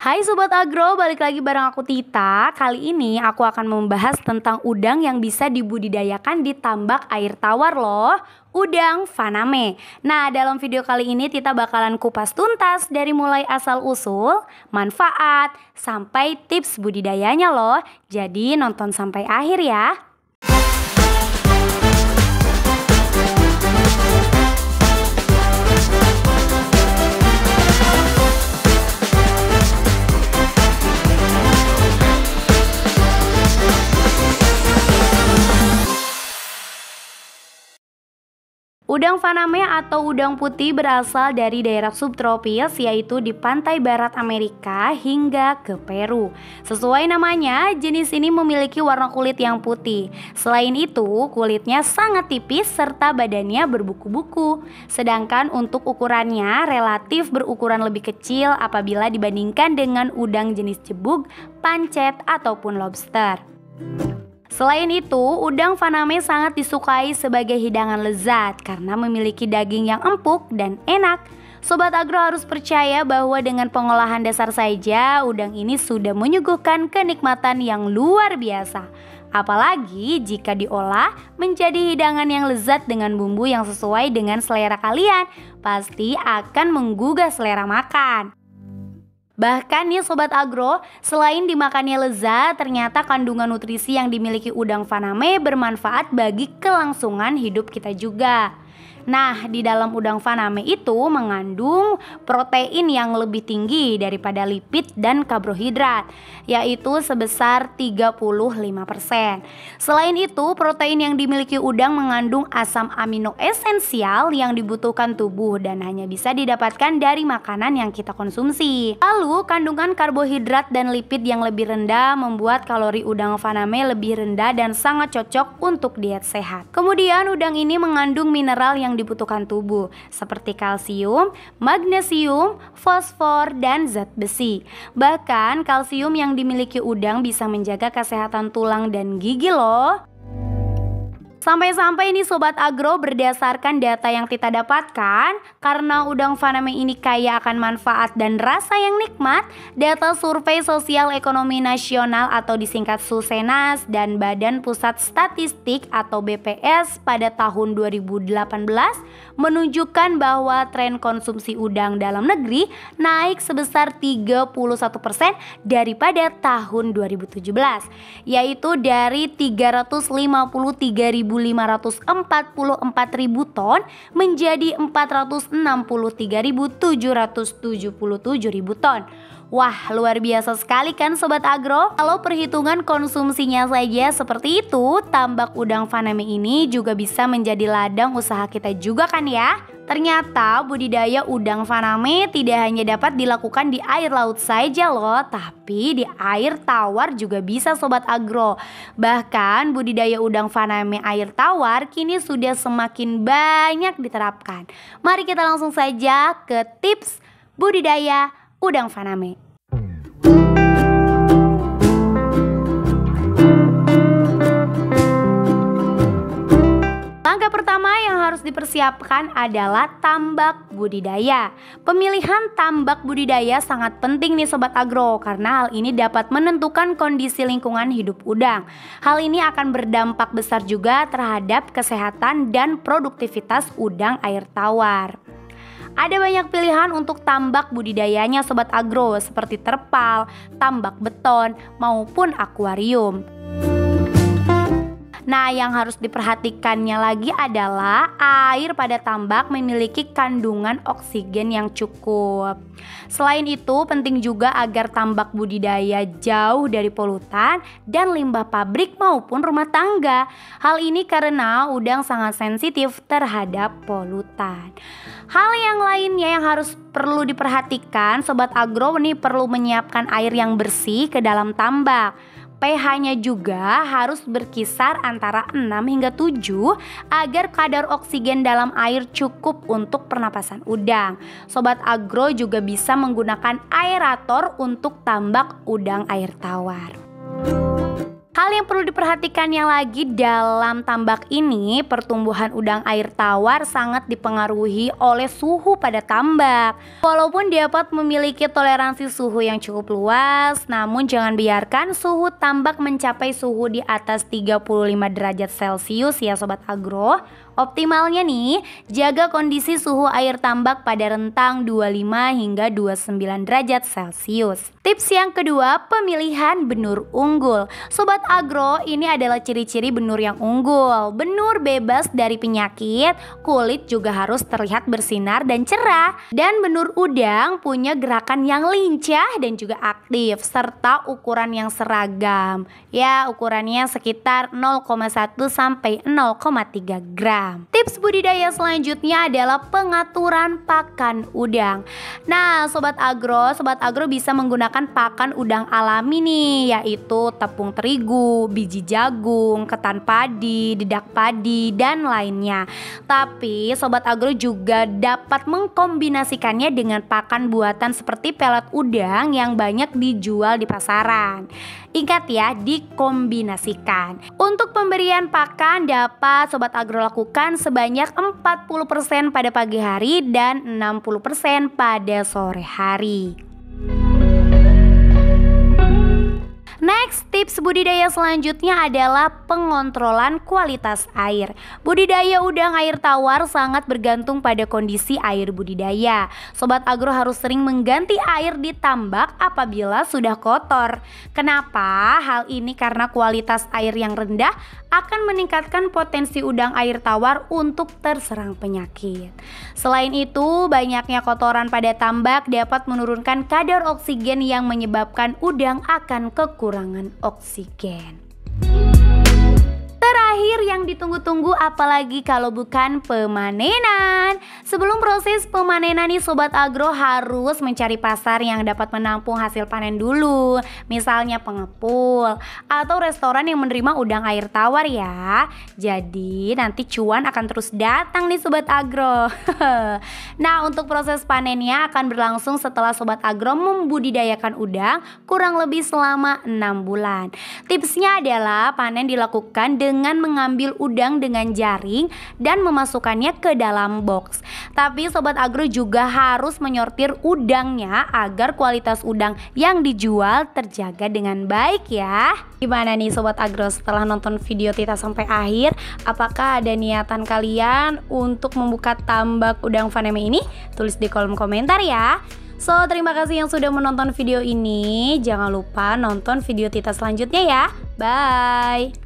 Hai Sobat Agro, balik lagi bareng aku Tita. Kali ini aku akan membahas tentang udang yang bisa dibudidayakan di tambak air tawar loh. Udang faname. Nah, dalam video kali ini Tita bakalan kupas tuntas dari mulai asal-usul, manfaat, sampai tips budidayanya loh. Jadi nonton sampai akhir ya. Udang faname atau udang putih berasal dari daerah subtropis, yaitu di pantai barat Amerika hingga ke Peru. Sesuai namanya, jenis ini memiliki warna kulit yang putih. Selain itu, kulitnya sangat tipis serta badannya berbuku-buku. Sedangkan untuk ukurannya relatif berukuran lebih kecil apabila dibandingkan dengan udang jenis jebug, pancet, ataupun lobster. Selain itu, udang faname sangat disukai sebagai hidangan lezat karena memiliki daging yang empuk dan enak. Sobat Agro harus percaya bahwa dengan pengolahan dasar saja, udang ini sudah menyuguhkan kenikmatan yang luar biasa. Apalagi jika diolah menjadi hidangan yang lezat dengan bumbu yang sesuai dengan selera kalian, pasti akan menggugah selera makan. Bahkan nih Sobat Agro, selain dimakannya lezat, ternyata kandungan nutrisi yang dimiliki udang faname bermanfaat bagi kelangsungan hidup kita juga. Nah, di dalam udang faname itu mengandung protein yang lebih tinggi daripada lipid dan karbohidrat, yaitu sebesar 35%. Selain itu, protein yang dimiliki udang mengandung asam amino esensial yang dibutuhkan tubuh dan hanya bisa didapatkan dari makanan yang kita konsumsi. Lalu, kandungan karbohidrat dan lipid yang lebih rendah membuat kalori udang faname lebih rendah dan sangat cocok untuk diet sehat. Kemudian, udang ini mengandung mineral yang dibutuhkan tubuh seperti kalsium, magnesium, fosfor, dan zat besi. Bahkan kalsium yang dimiliki udang bisa menjaga kesehatan tulang dan gigi loh. Sampai-sampai ini Sobat Agro, berdasarkan data yang kita dapatkan, karena udang faname ini kaya akan manfaat dan rasa yang nikmat, data Survei Sosial Ekonomi Nasional atau disingkat Susenas dan Badan Pusat Statistik atau BPS pada tahun 2018 menunjukkan bahwa tren konsumsi udang dalam negeri naik sebesar 31% daripada tahun 2017, yaitu dari 353.544.000 ton menjadi 463.777.000 ton. Wah, luar biasa sekali kan Sobat Agro? Kalau perhitungan konsumsinya saja seperti itu, tambak udang faname ini juga bisa menjadi ladang usaha kita juga kan ya? Ternyata budidaya udang faname tidak hanya dapat dilakukan di air laut saja loh, tapi di air tawar juga bisa Sobat Agro. Bahkan budidaya udang faname air tawar kini sudah semakin banyak diterapkan. Mari kita langsung saja ke tips budidaya udang faname. Langkah pertama yang harus dipersiapkan adalah tambak budidaya. Pemilihan tambak budidaya sangat penting nih Sobat Agro, karena hal ini dapat menentukan kondisi lingkungan hidup udang. Hal ini akan berdampak besar juga terhadap kesehatan dan produktivitas udang air tawar. Ada banyak pilihan untuk tambak budidayanya Sobat Agro, seperti terpal, tambak beton, maupun akuarium. Nah, yang harus diperhatikannya lagi adalah air pada tambak memiliki kandungan oksigen yang cukup. Selain itu, penting juga agar tambak budidaya jauh dari polutan dan limbah pabrik maupun rumah tangga. Hal ini karena udang sangat sensitif terhadap polutan. Hal yang lainnya yang harus perlu diperhatikan, Sobat Agro ini perlu menyiapkan air yang bersih ke dalam tambak. pH-nya juga harus berkisar antara 6 hingga 7 agar kadar oksigen dalam air cukup untuk pernapasan udang. Sobat Agro juga bisa menggunakan aerator untuk tambak udang air tawar. Hal yang perlu diperhatikannya lagi dalam tambak ini, pertumbuhan udang air tawar sangat dipengaruhi oleh suhu pada tambak. Walaupun dapat memiliki toleransi suhu yang cukup luas, namun jangan biarkan suhu tambak mencapai suhu di atas 35 derajat Celcius ya Sobat Agro. Optimalnya nih, jaga kondisi suhu air tambak pada rentang 25 hingga 29 derajat Celcius. Tips yang kedua, pemilihan benur unggul. Sobat Agro, ini adalah ciri-ciri benur yang unggul. Benur bebas dari penyakit, kulit juga harus terlihat bersinar dan cerah. Dan benur udang punya gerakan yang lincah dan juga aktif, serta ukuran yang seragam. Ya, ukurannya sekitar 0,1 sampai 0,3 gram. Tips budidaya selanjutnya adalah pengaturan pakan udang. Nah, Sobat Agro bisa menggunakan pakan udang alami nih, yaitu tepung terigu, biji jagung, ketan padi, dedak padi, dan lainnya. Tapi Sobat Agro juga dapat mengkombinasikannya dengan pakan buatan seperti pelet udang yang banyak dijual di pasaran. Ingat ya, dikombinasikan. Untuk pemberian pakan dapat Sobat Agro lakukan sebanyak 40% pada pagi hari dan 60% pada sore hari. Next, tips budidaya selanjutnya adalah pengontrolan kualitas air. Budidaya udang air tawar sangat bergantung pada kondisi air budidaya. Sobat Agro harus sering mengganti air di tambak apabila sudah kotor. Kenapa? Hal ini karena kualitas air yang rendah akan meningkatkan potensi udang air tawar untuk terserang penyakit. Selain itu, banyaknya kotoran pada tambak dapat menurunkan kadar oksigen yang menyebabkan udang akan kekurangan oksigen. Terakhir yang ditunggu-tunggu apalagi kalau bukan pemanenan. Sebelum proses pemanenan nih Sobat Agro harus mencari pasar yang dapat menampung hasil panen dulu. Misalnya pengepul atau restoran yang menerima udang air tawar ya. Jadi nanti cuan akan terus datang nih Sobat Agro. Nah, untuk proses panennya akan berlangsung setelah Sobat Agro membudidayakan udang kurang lebih selama 6 bulan. Tipsnya adalah panen dilakukan dengan mengambil udang dengan jaring dan memasukkannya ke dalam box. Tapi Sobat Agro juga harus menyortir udangnya agar kualitas udang yang dijual terjaga dengan baik ya. Gimana nih Sobat Agro setelah nonton video Tita sampai akhir? Apakah ada niatan kalian untuk membuka tambak udang faname ini? Tulis di kolom komentar ya. So, terima kasih yang sudah menonton video ini. Jangan lupa nonton video Tita selanjutnya ya. Bye.